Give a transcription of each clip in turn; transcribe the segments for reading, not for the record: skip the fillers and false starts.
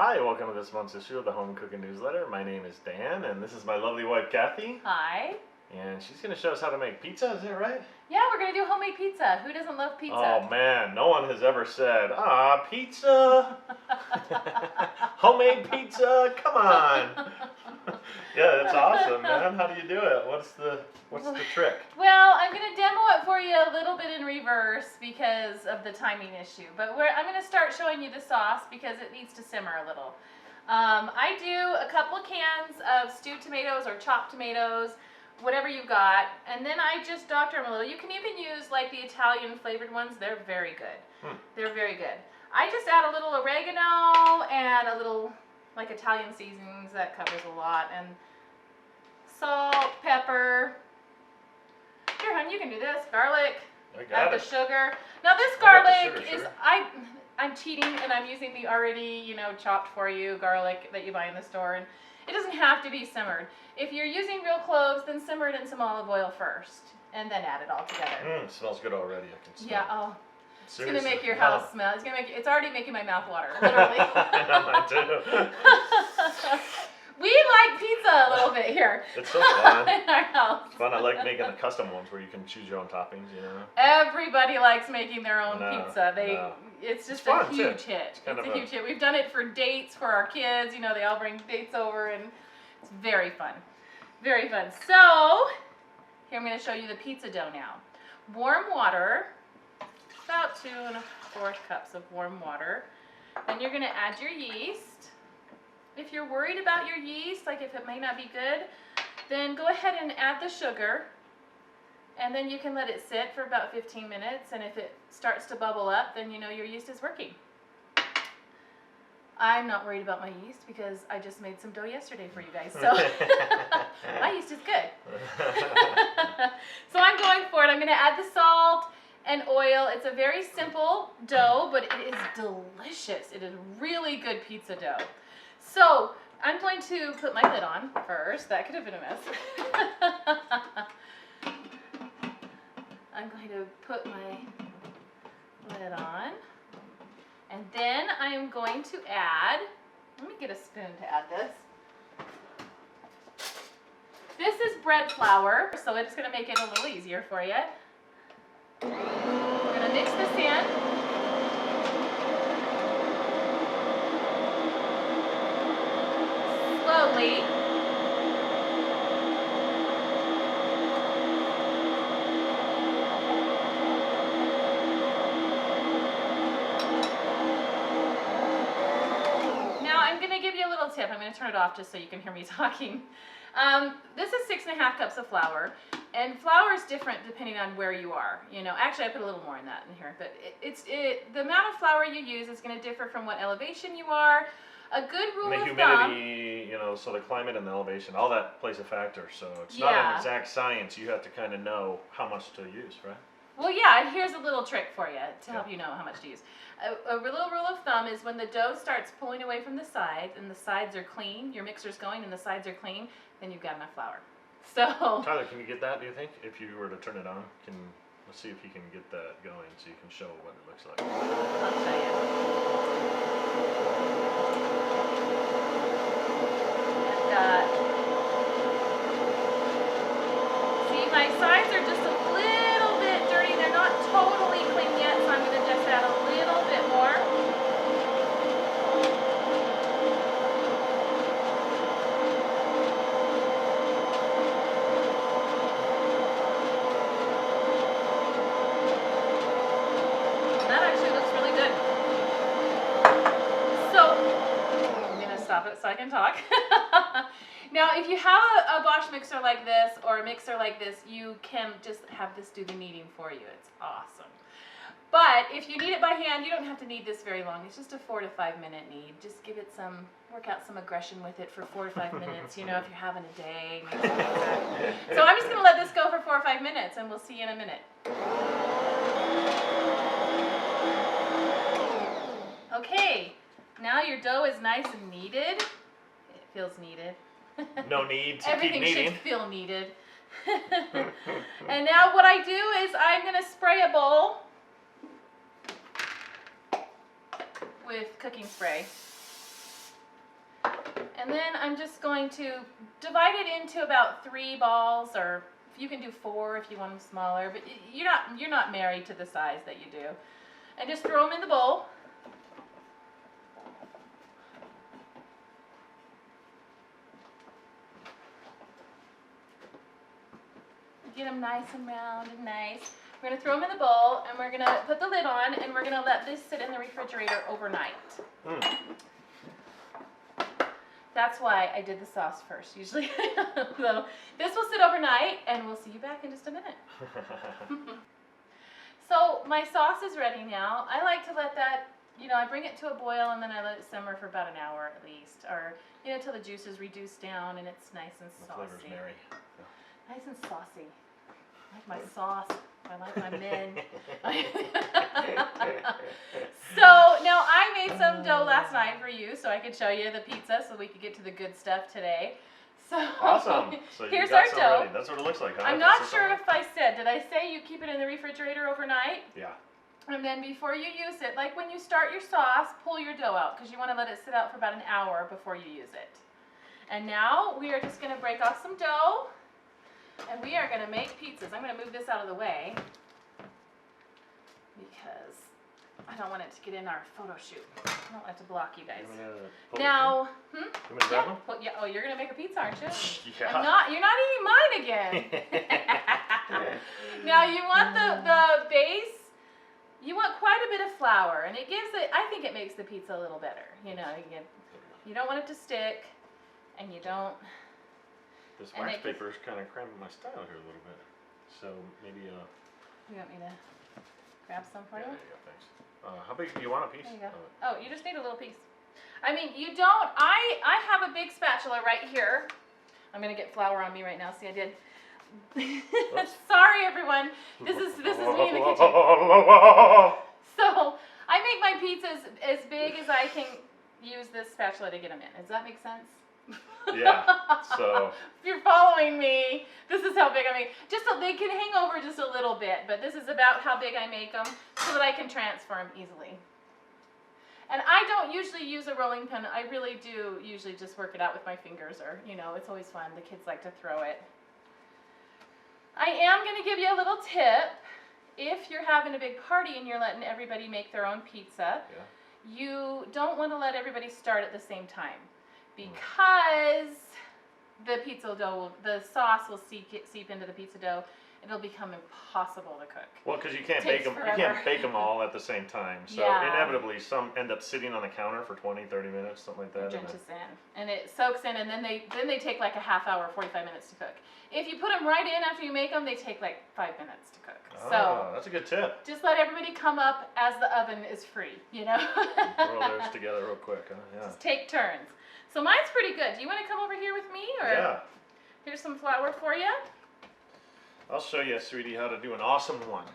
Hi, welcome to this month's issue of the Home Cooking Newsletter. My name is Dan, and this is my lovely wife, Kathy. Hi. And she's going to show us how to make pizza, is that right? Yeah, we're going to do homemade pizza. Who doesn't love pizza? Oh man, no one has ever said, pizza! Homemade pizza, come on! Yeah, that's awesome, man. How do you do it? What's the trick? Well, I'm going to demo it for you a little bit in reverse because of the timing issue. But I'm going to start showing you the sauce because it needs to simmer a little. I do a couple of cans of stewed tomatoes or chopped tomatoes, whatever you've got, and then I just doctor them a little. You can even use like the Italian flavored ones. They're very good. They're very good. I just add a little oregano and a little like Italian seasonings. That covers a lot. And salt, pepper. Here, hon, you can do this. Garlic. Add the sugar. Now this garlic is I'm cheating and I'm using the already, chopped for you garlic that you buy in the store, and it doesn't have to be simmered. If you're using real cloves, then simmer it in some olive oil first and then add it all together. It smells good already. I can smell. Yeah, Seriously. It's gonna make your house smell. It's already making my mouth water, literally. Mine too. We like pizza a little bit here. It's so fun. In our house. It's fun. I like making the custom ones where you can choose your own toppings, Everybody likes making their own pizza. It's just a huge hit. It's a huge hit. We've done it for dates for our kids. They all bring dates over, and it's very fun. Very fun. So, here I'm going to show you the pizza dough now. Warm water, about 2 1/4 cups of warm water. Then you're going to add your yeast. If you're worried about your yeast, like if it may not be good, then go ahead and add the sugar. And then you can let it sit for about 15 minutes. And if it starts to bubble up, then you know your yeast is working. I'm not worried about my yeast because I just made some dough yesterday for you guys. So my yeast is good. So I'm going for it. I'm going to add the salt and oil. It's a very simple dough, but it is delicious. It is really good pizza dough. So I'm going to put my lid on first. That could have been a mess. I'm going to put my lid on. And then I am going to add, let me get a spoon to add this. This is bread flour, so it's going to make it a little easier for you. We're going to mix this in. Slowly. Now I'm going to give you a little tip. I'm going to turn it off just so you can hear me talking. This is 6 1/2 cups of flour, and flour is different depending on where you are. Actually I put a little more in that in here, but the amount of flour you use is going to differ from what elevation you are. A good rule of thumb. The humidity, so the climate and the elevation, all that plays a factor. So it's not an exact science. You have to kind of know how much to use, right? Well, yeah, here's a little trick for you to help you know how much to use. A little rule of thumb is when the dough starts pulling away from the sides and the sides are clean, your mixer's going and the sides are clean, then you've got enough flour. So Tyler, can you get that, do you think? If you were to turn it on, let's see if you can get that going so you can show what it looks like. I'll show you. See, my sides are just a little bit dirty. They're not totally clean yet, so I'm going to just add a little bit more. That actually looks really good. So, I'm going to stop it so I can talk. Now, if you have a Bosch mixer like this or a mixer like this, you can just have this do the kneading for you. It's awesome. But if you knead it by hand, you don't have to knead this very long. It's just a 4 to 5 minute knead. Just give it work out some aggression with it for 4 to 5 minutes, if you're having a day. Maybe like that. So I'm just going to let this go for 4 or 5 minutes, and we'll see you in a minute. Okay, now your dough is nice and kneaded. It feels kneaded. No need to Everything keep kneading. should feel kneaded. And now what I do is I'm going to spray a bowl with cooking spray. And then I'm just going to divide it into about 3 balls, or you can do 4 if you want them smaller, but you're not married to the size that you do. And just throw them in the bowl. Get them nice and round and nice. We're going to throw them in the bowl, and we're going to put the lid on, and we're going to let this sit in the refrigerator overnight. That's why I did the sauce first, usually. So this will sit overnight, and we'll see you back in just a minute. So my sauce is ready now. I like to let that, I bring it to a boil, and then I let it simmer for about an hour at least, or till the juices reduce down and it's nice and saucy. The flavor's merry. Nice and saucy. I like my sauce. I like my men. So now I made some dough last night for you, so I could show you the pizza, so we could get to the good stuff today. So awesome. So here's our dough. Ready. That's what it looks like, huh? I'm not sure if I said. Did I say you keep it in the refrigerator overnight? Yeah. And then before you use it, like when you start your sauce, pull your dough out, because you want to let it sit out for about an hour before you use it. And now we are just going to break off some dough. And we are going to make pizzas. I'm going to move this out of the way because I don't want it to get in our photo shoot. I don't want it to block you guys. Now, You want to grab them? yeah. Oh, you're going to make a pizza, aren't you? Yeah. You're not eating mine again. Now you want the base. You want quite a bit of flour, and it gives it. I think it makes the pizza a little better. You don't want it to stick, and you don't. This wax paper is kind of cramping my style here a little bit. So maybe You want me to grab some for you? Yeah, thanks. How big do you want a piece? There you go. Oh, you just need a little piece. I mean, you don't. I have a big spatula right here. I'm gonna get flour on me right now. See, I did. Sorry, everyone. This is me in the kitchen. So I make my pizzas as big as I can use this spatula to get them in. Does that make sense? Yeah. So if you're following me, this is how big I make. They can hang over just a little bit, but this is about how big I make them so that I can transfer them easily. And I don't usually use a rolling pin. I really do usually just work it out with my fingers, or it's always fun. The kids like to throw it. I am going to give you a little tip. If you're having a big party and you're letting everybody make their own pizza, you don't want to let everybody start at the same time, because the sauce will seep into the pizza dough. It'll become impossible to cook. Well, because you can't bake them. You can't bake them all at the same time. So inevitably, some end up sitting on the counter for 20, 30 minutes, something like that. It drenches in, and it soaks in, and then they take like a half hour, 45 minutes to cook. If you put them right in after you make them, they take like 5 minutes to cook. So that's a good tip. Just let everybody come up as the oven is free. Throw those together real quick, huh? Yeah. Just take turns. So mine's pretty good. Do you want to come over here with me, or? Yeah. Here's some flour for you. I'll show you, sweetie, how to do an awesome one.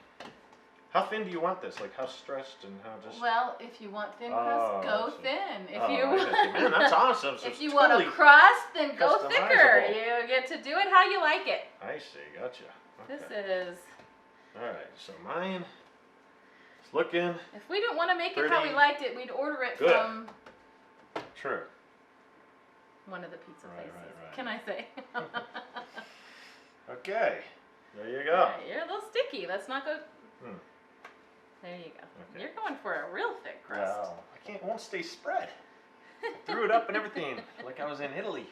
How thin do you want this? Like how stressed and how just... Well, if you want thin crust, go thin. If you man, that's awesome. So if you want a crust, then go thicker. You get to do it how you like it. I see, gotcha. Okay. This is... Alright, so mine is looking... If we didn't want to make it how we liked it, we'd order it from... True. One of the pizza places. Right. Can I say? Okay. There you go. You're a little sticky. Let's not go... There you go. Okay. You're going for a real thick crust. Wow. It won't stay spread. I threw it up and everything, like I was in Italy.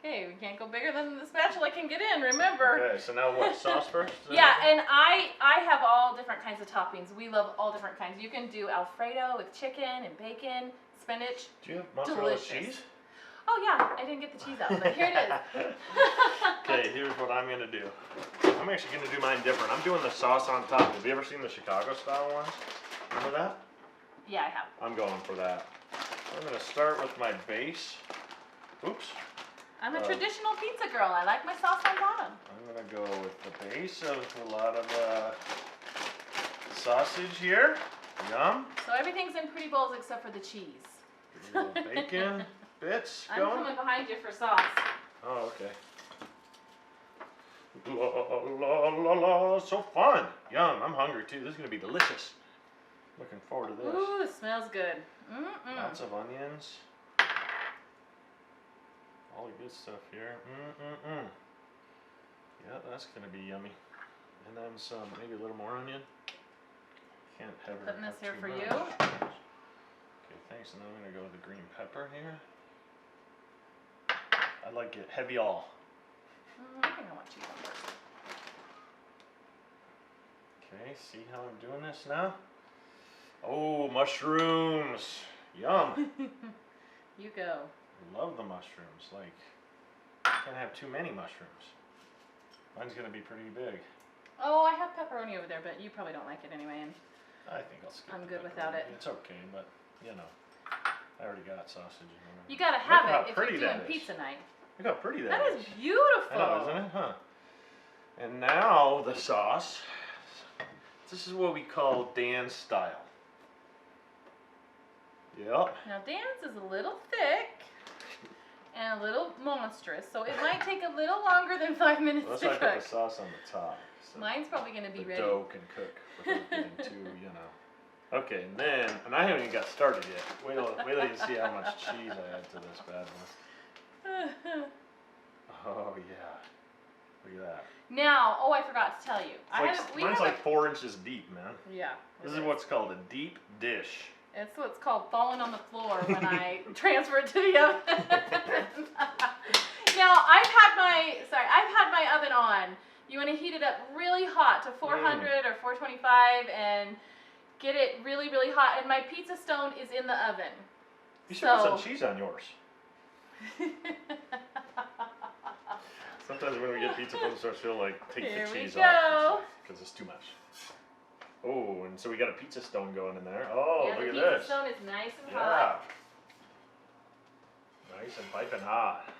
Okay, we can't go bigger than the spatula can get in, remember. Okay, so now what, sauce first? Yeah, and I have all different kinds of toppings. We love all different kinds. You can do Alfredo with chicken and bacon, spinach. Do you have mozzarella cheese? Oh yeah, I didn't get the cheese out, but here it is. Okay, here's what I'm gonna do. I'm actually gonna do mine different. I'm doing the sauce on top. Have you ever seen the Chicago style ones? Remember that? Yeah, I have. I'm going for that. I'm gonna start with my base. Oops. I'm a traditional pizza girl. I like my sauce on bottom. I'm gonna go with the base of a lot of sausage here. Yum. So everything's in pretty bowls except for the cheese. Little bacon bits going. I'm coming behind you for sauce. Oh, okay. La la la la, so fun. Yum, I'm hungry too. This is gonna be delicious. Looking forward to this. Ooh, it smells good. Lots of onions. All the good stuff here. Yeah, that's gonna be yummy. And then some, maybe a little more onion. Can't have her Putting this have here too for much. you. Okay, thanks. And then I'm gonna go with the green pepper here. I like it heavy all. I think I want cheese on first. Okay, see how I'm doing this now? Oh, mushrooms. Yum. You go. I love the mushrooms. Like, can't have too many mushrooms. Mine's gonna be pretty big. Oh, I have pepperoni over there, but you probably don't like it anyway. And I think I'll skip I'm the good without pepperoni. it. It's okay, but I already got sausage. you gotta have Look how it if pretty you're doing that is. pizza night. Look how pretty That is is. beautiful. I know, isn't it? Huh? And now the sauce. This is what we call Dan's style. Yep. Now Dan's is a little thick and a little monstrous, so it might take a little longer than 5 minutes That's to why I put cook. the sauce on the top. So Mine's probably gonna be the ready. dough can cook without getting too, Okay, and I haven't even got started yet. Wait till you see how much cheese I add to this bad one. Oh yeah. Look at that. Now, oh, I forgot to tell you. Mine's like 4 inches deep, man. Yeah. This is what's called a deep dish. It's what's called falling on the floor when I transfer it to the oven. Now, I've had my oven on. You want to heat it up really hot to 400 or 425 and get it really, really hot. And my pizza stone is in the oven. You should put some cheese on yours. Sometimes when we get pizza from the store, she'll like take Here the we cheese go. off because it's too much. Oh, and so we got a pizza stone going in there. Oh, Yeah, look at the this. pizza stone is nice and Yeah. hot. Nice and piping hot.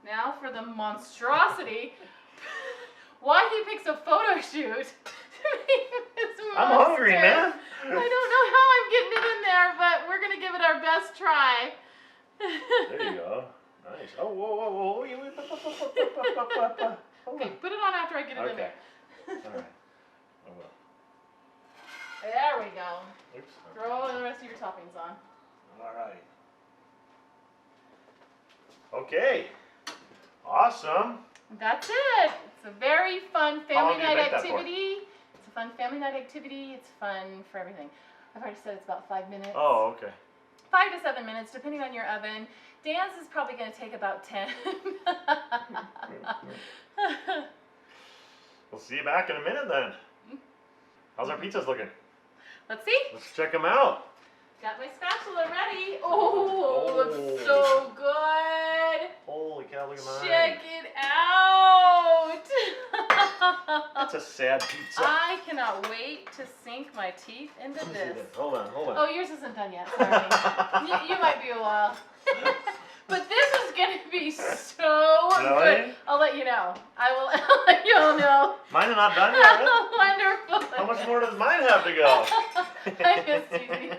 Now for the monstrosity. Why he picks a photo shoot to make this monster. I'm hungry, man. I don't know how I'm getting it in there, but we're gonna give it our best try. There you go. Nice. Oh, whoa. Okay, put it on after I get it in there. All right. I will. There we go. Oops. Throw the rest of your toppings on. All right. Okay. Awesome. That's it. It's a very fun How long family do you night make that for? activity. It's a fun family night activity. It's fun for everything. I've already said it's about 5 minutes. Oh, okay. 5 to 7 minutes, depending on your oven. Dan's is probably going to take about 10. We'll see you back in a minute then. How's our pizzas looking? Let's see. Let's check them out. Got my spatula ready. Oh, looks so good. Holy cow, look at mine. Check it out. That's a sad pizza. I cannot wait to sink my teeth into Let me see this. that. Hold on. Oh, yours isn't done yet. Sorry. you might be a while. But this is going to be so Really? good. I'll let you know. I'll let you all know. Mine are not done yet. Wonderful. How much more does mine have to go? I'm just teasing.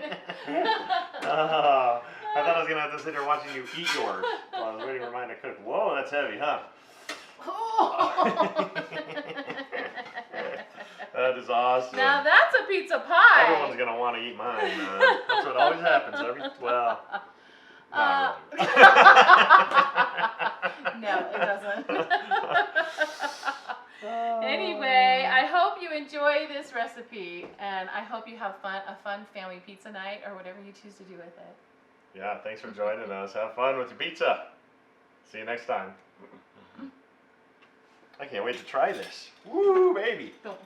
I thought I was going to have to sit here watching you eat yours while I was waiting for mine to cook. Whoa, that's heavy, huh? Oh. That is awesome. Now that's a pizza pie. Everyone's going to want to eat mine. That's what always happens. Well, not really. No, it doesn't. Anyway, I hope you enjoy this recipe, and I hope you have a fun family pizza night, or whatever you choose to do with it. Yeah, thanks for joining us. Have fun with your pizza. See you next time. I can't wait to try this. Woo, baby. Don't.